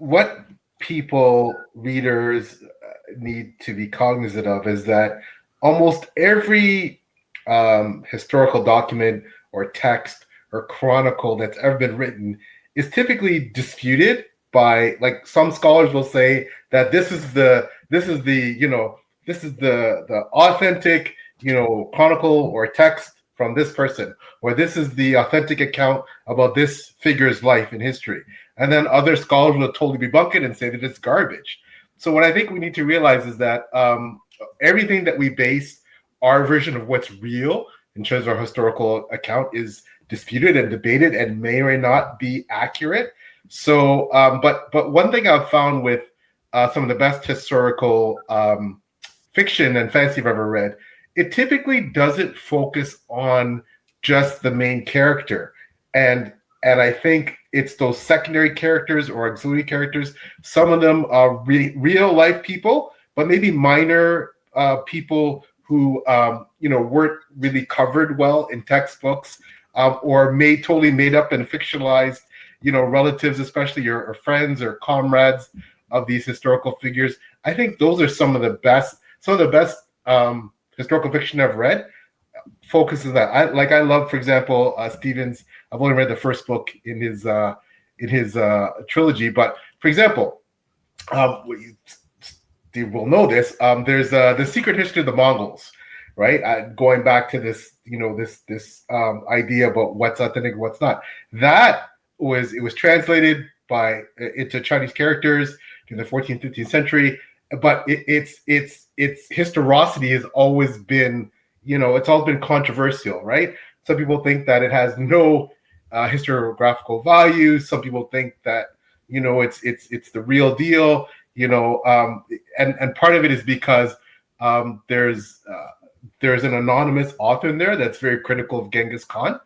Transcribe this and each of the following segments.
what readers need to be cognizant of is that almost every historical document or text or chronicle that's ever been written is typically disputed by, like, some scholars will say that this is the authentic chronicle or text from this person, or this is the authentic account about this figure's life in history. And then other scholars will totally debunk it and say that it's garbage. So what I think we need to realize is that everything that we base our version of what's real in terms of our historical account is disputed and debated and may or may not be accurate. So, but one thing I've found with some of the best historical fiction and fantasy I've ever read, it typically doesn't focus on just the main character. And I think it's those secondary characters or auxiliary characters. Some of them are real life people, but maybe minor people who weren't really covered well in textbooks, or totally made up and fictionalized, relatives, especially your friends or comrades of these historical figures. I think those are some of the best historical fiction I've read. Focuses that. I love, for example, Stephen's. I've only read the first book in his trilogy, but for example, Steve will know this. There's the Secret History of the Mongols, right? Going back to this, this idea about what's authentic and what's not. It was translated into Chinese characters in the 14th, 15th century, but its historicity has always been, it's all been controversial, right? Some people think that it has no historiographical value. Some people think that, it's the real deal, and part of it is because there's an anonymous author in there that's very critical of Genghis Khan.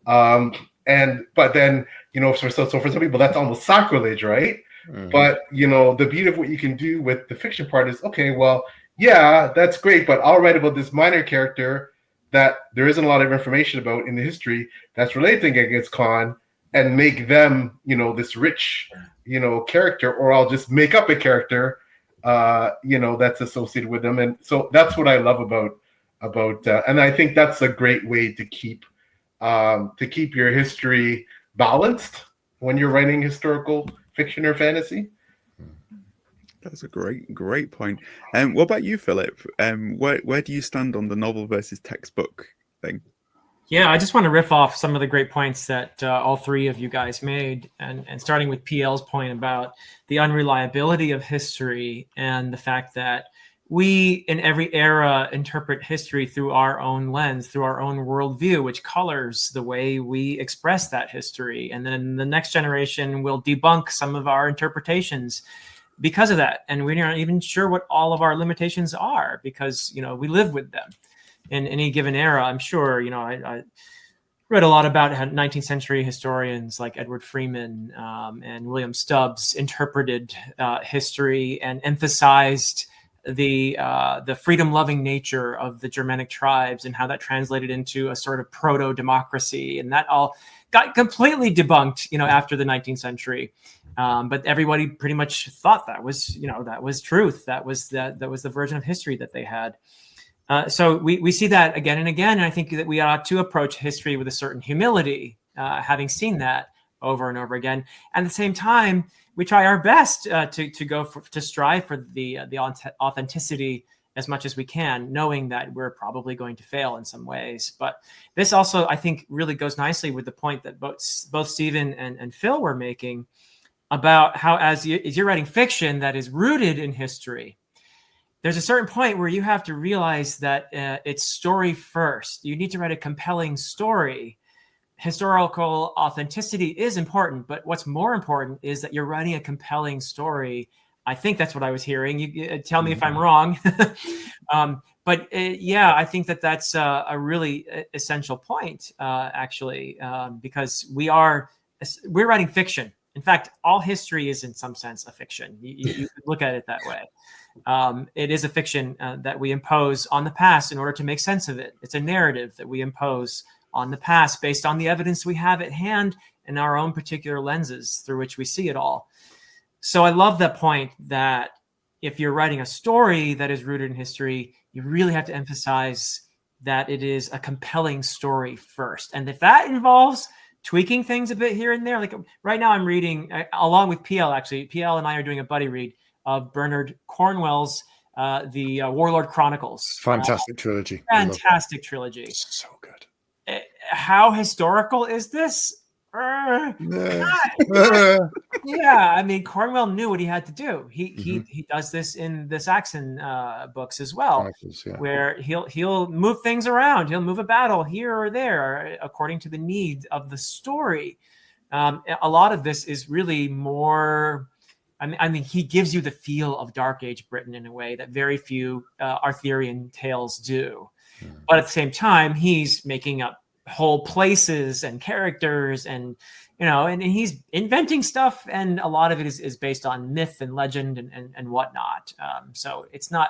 But then, so for some people that's almost sacrilege, right? Mm. But the beauty of what you can do with the fiction part is, okay, well, yeah, that's great, but I'll write about this minor character that there isn't a lot of information about in the history that's related to Genghis Khan, and make them, this rich, character, or I'll just make up a character, that's associated with them. And so that's what I love about, and I think that's a great way to keep your history balanced when you're writing historical fiction or fantasy. That's a great point. What about you, Philip? Where do you stand on the novel versus textbook thing? Yeah, I just want to riff off some of the great points that all three of you guys made, and starting with PL's point about the unreliability of history and the fact that we, in every era, interpret history through our own lens, through our own worldview, which colors the way we express that history. And then the next generation will debunk some of our interpretations because of that. And we're not even sure what all of our limitations are, because, we live with them in any given era. I'm sure, I read a lot about how 19th century historians like Edward Freeman and William Stubbs interpreted history and emphasized the freedom-loving nature of the Germanic tribes and how that translated into a sort of proto-democracy. And that all got completely debunked, after the 19th century. But everybody pretty much thought that was truth. That was the version of history that they had. So we see that again and again. And I think that we ought to approach history with a certain humility, having seen that over and over again. And at the same time, we try our best to strive for the authenticity as much as we can, knowing that we're probably going to fail in some ways. But this also, I think, really goes nicely with the point that both Stephen and Phil were making about how, as you're writing fiction that is rooted in history, there's a certain point where you have to realize that it's story first. You need to write a compelling story. Historical authenticity is important, but what's more important is that you're writing a compelling story. I think that's what I was hearing. You tell me if I'm wrong. But I think that's a really essential point, actually, because we're writing fiction. In fact, all history is in some sense a fiction. You look at it that way. It is a fiction that we impose on the past in order to make sense of it. It's a narrative that we impose on the past based on the evidence we have at hand and our own particular lenses through which we see it all. So I love that point that if you're writing a story that is rooted in history, you really have to emphasize that it is a compelling story first. And if that involves tweaking things a bit here and there, like right now I'm reading, along with PL, actually, PL and I are doing a buddy read of Bernard Cornwell's The Warlord Chronicles. Fantastic trilogy. Fantastic trilogy. So good. How historical is this? Yeah, I mean, Cornwell knew what he had to do. He does this in the Saxon books as well, where he'll move things around. He'll move a battle here or there according to the need of the story. A lot of this is really more. I mean, he gives you the feel of Dark Age Britain in a way that very few Arthurian tales do. But at the same time, he's making up whole places and characters, and and he's inventing stuff, and a lot of it is based on myth and legend and whatnot. So it's not.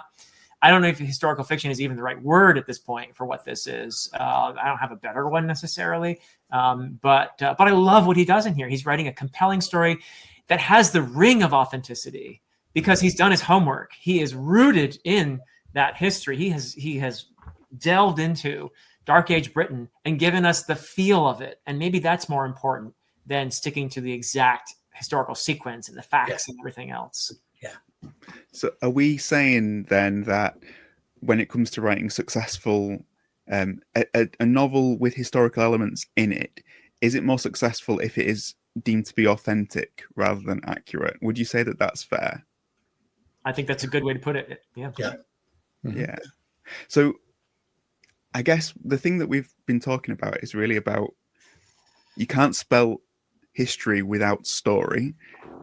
I don't know if historical fiction is even the right word at this point for what this is. I don't have a better one necessarily, but I love what he does in here. He's writing a compelling story that has the ring of authenticity because he's done his homework. He is rooted in that history. He has delved into Dark Age Britain and given us the feel of it. And maybe that's more important than sticking to the exact historical sequence and the facts and everything else. Yeah. So are we saying then that when it comes to writing successful, a novel with historical elements in it, is it more successful if it is deemed to be authentic rather than accurate? Would you say that that's fair? I think that's a good way to put it. Yeah. Yeah. So I guess the thing that we've been talking about is really about you can't spell history without story,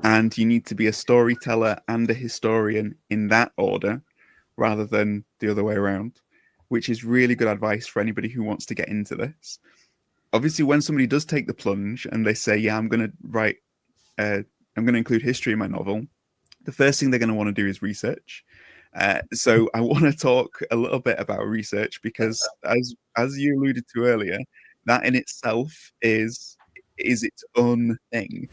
and you need to be a storyteller and a historian in that order rather than the other way around, which is really good advice for anybody who wants to get into this. Obviously, when somebody does take the plunge and they say, yeah, I'm going to include history in my novel, the first thing they're going to want to do is research. So I want to talk a little bit about research because, as you alluded to earlier, that in itself is its own thing.